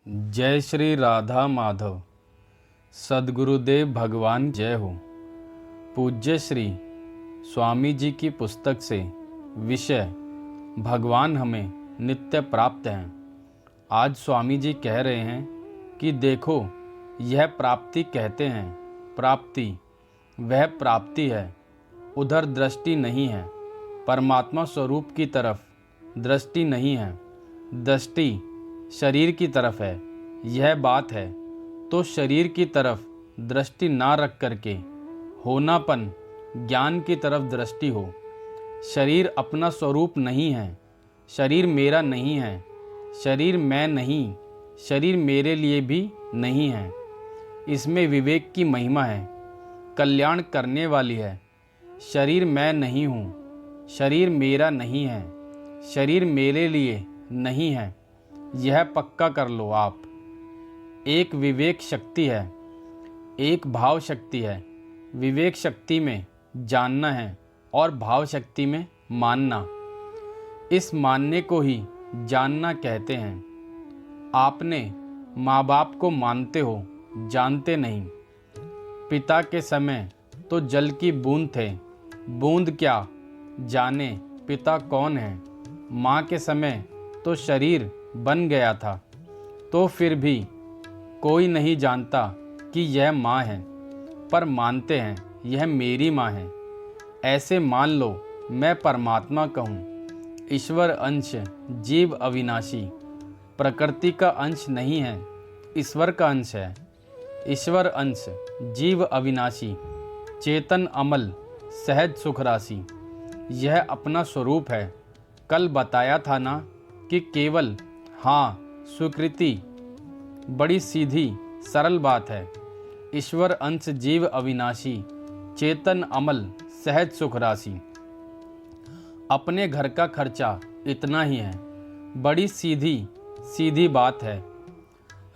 जय श्री राधा माधव। सद्गुरुदेव भगवान जय हो। पूज्य श्री स्वामी जी की पुस्तक से विषय भगवान हमें नित्य प्राप्त हैं। आज स्वामी जी कह रहे हैं कि देखो, यह प्राप्ति कहते हैं। प्राप्ति वह प्राप्ति है, उधर दृष्टि नहीं है। परमात्मा स्वरूप की तरफ दृष्टि नहीं है, दृष्टि शरीर की तरफ है। यह बात है तो शरीर की तरफ दृष्टि ना रख करके होनापन ज्ञान की तरफ दृष्टि हो। शरीर अपना स्वरूप नहीं है, शरीर मेरा नहीं है, शरीर मैं नहीं, शरीर मेरे लिए भी नहीं है। इसमें विवेक की महिमा है, कल्याण करने वाली है। शरीर मैं नहीं हूँ, शरीर मेरा नहीं है, शरीर मेरे लिए नहीं है। यह पक्का कर लो आप। एक विवेक शक्ति है, एक भाव शक्ति है। विवेक शक्ति में जानना है और भाव शक्ति में मानना। इस मानने को ही जानना कहते हैं। आपने माँ बाप को मानते हो, जानते नहीं। पिता के समय तो जल की बूंद थे, बूंद क्या जाने पिता कौन है। माँ के समय तो शरीर बन गया था, तो फिर भी कोई नहीं जानता कि यह माँ है, पर मानते हैं यह मेरी माँ है। ऐसे मान लो मैं परमात्मा कहूँ, ईश्वर अंश, जीव अविनाशी। प्रकृति का अंश नहीं है, ईश्वर का अंश है। ईश्वर अंश, जीव अविनाशी, चेतन अमल, सहज सुख राशि। यह अपना स्वरूप है। कल बताया था ना कि केवल हाँ स्वीकृति बड़ी सीधी सरल बात है। ईश्वर अंश, जीव अविनाशी, चेतन अमल, सहज सुख राशि। अपने घर का खर्चा इतना ही है, बड़ी सीधी सीधी बात है।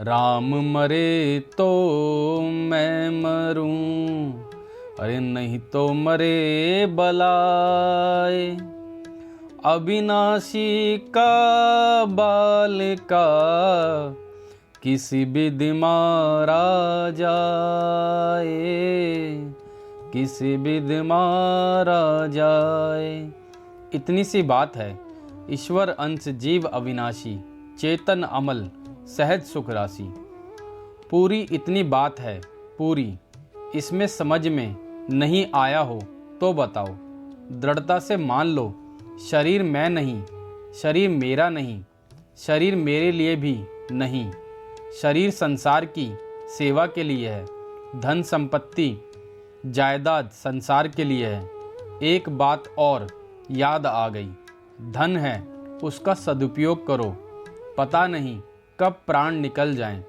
राम मरे तो मैं मरूं, अरे नहीं तो मरे बलाए। अविनाशी का बाल का किसी विधि मारा जाए, किसी विधि मारा जाए। इतनी सी बात है। ईश्वर अंश, जीव अविनाशी, चेतन अमल, सहज सुख राशि। पूरी इतनी बात है, पूरी। इसमें समझ में नहीं आया हो तो बताओ। दृढ़ता से मान लो, शरीर मैं नहीं, शरीर मेरा नहीं, शरीर मेरे लिए भी नहीं। शरीर संसार की सेवा के लिए है। धन संपत्ति जायदाद संसार के लिए है। एक बात और याद आ गई, धन है उसका सदुपयोग करो, पता नहीं कब प्राण निकल जाएं।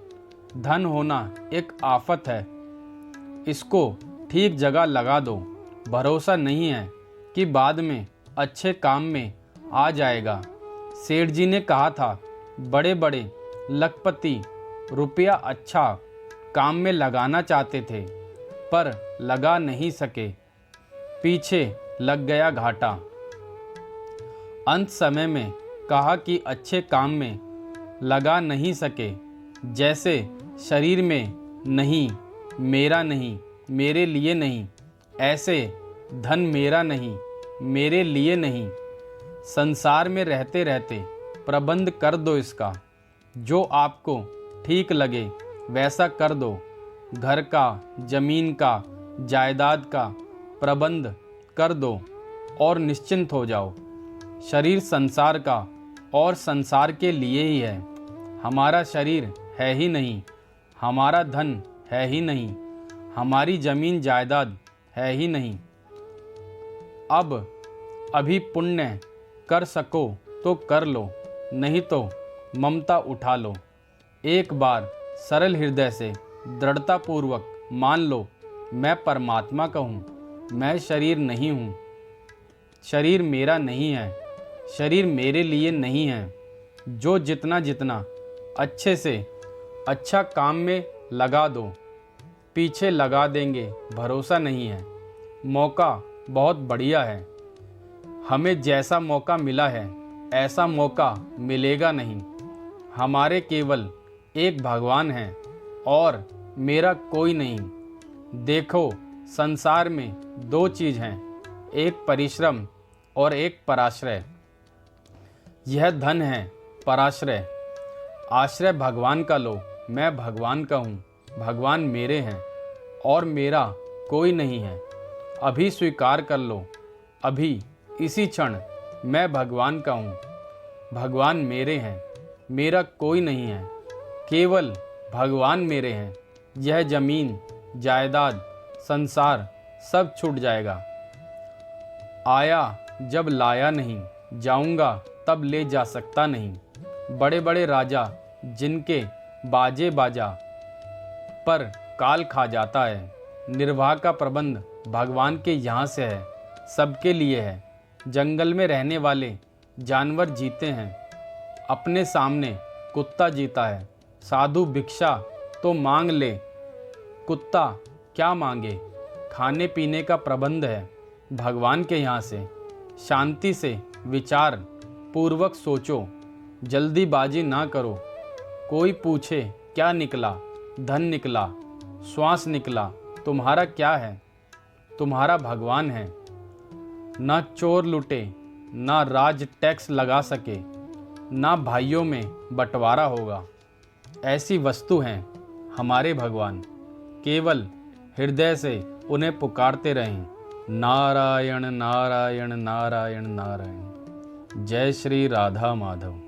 धन होना एक आफत है, इसको ठीक जगह लगा दो। भरोसा नहीं है कि बाद में अच्छे काम में आ जाएगा। सेठ जी ने कहा था, बड़े बड़े लखपति रुपया अच्छा काम में लगाना चाहते थे, पर लगा नहीं सके, पीछे लग गया घाटा। अंत समय में कहा कि अच्छे काम में लगा नहीं सके। जैसे शरीर में नहीं, मेरा नहीं, मेरे लिए नहीं, ऐसे धन मेरा नहीं, मेरे लिए नहीं। संसार में रहते रहते प्रबंध कर दो इसका, जो आपको ठीक लगे वैसा कर दो। घर का, जमीन का, जायदाद का प्रबंध कर दो और निश्चिंत हो जाओ। शरीर संसार का और संसार के लिए ही है। हमारा शरीर है ही नहीं, हमारा धन है ही नहीं, हमारी जमीन जायदाद है ही नहीं। अब अभी पुण्य कर सको तो कर लो, नहीं तो ममता उठा लो। एक बार सरल हृदय से दृढ़ता पूर्वक मान लो, मैं परमात्मा का हूँ, मैं शरीर नहीं हूँ, शरीर मेरा नहीं है, शरीर मेरे लिए नहीं है। जो जितना जितना अच्छे से अच्छा काम में लगा दो, पीछे लगा देंगे भरोसा नहीं है। मौका बहुत बढ़िया है, हमें जैसा मौका मिला है ऐसा मौका मिलेगा नहीं। हमारे केवल एक भगवान है और मेरा कोई नहीं। देखो, संसार में दो चीज़ हैं, एक परिश्रम और एक पराश्रय। यह धन है पराश्रय। आश्रय भगवान का लो, मैं भगवान का हूँ, भगवान मेरे हैं और मेरा कोई नहीं है। अभी स्वीकार कर लो, अभी इसी क्षण मैं भगवान का हूँ, भगवान मेरे हैं, मेरा कोई नहीं है, केवल भगवान मेरे हैं। यह जमीन जायदाद संसार सब छूट जाएगा। आया जब लाया नहीं, जाऊंगा तब ले जा सकता नहीं। बड़े बड़े राजा जिनके बाजे बाजा पर काल खा जाता है, निर्वाह का प्रबंध भगवान के यहाँ से है, सबके लिए है। जंगल में रहने वाले जानवर जीते हैं, अपने सामने कुत्ता जीता है। साधु भिक्षा तो मांग ले, कुत्ता क्या मांगे। खाने पीने का प्रबंध है भगवान के यहाँ से। शांति से विचार पूर्वक सोचो, जल्दीबाजी ना करो। कोई पूछे क्या निकला, धन निकला, श्वास निकला, तुम्हारा क्या है? तुम्हारा भगवान है। ना चोर लुटे, ना राज टैक्स लगा सके, ना भाइयों में बंटवारा होगा। ऐसी वस्तु हैं हमारे भगवान, केवल हृदय से उन्हें पुकारते रहें। नारायण नारायण नारायण नारायण। जय श्री राधा माधव।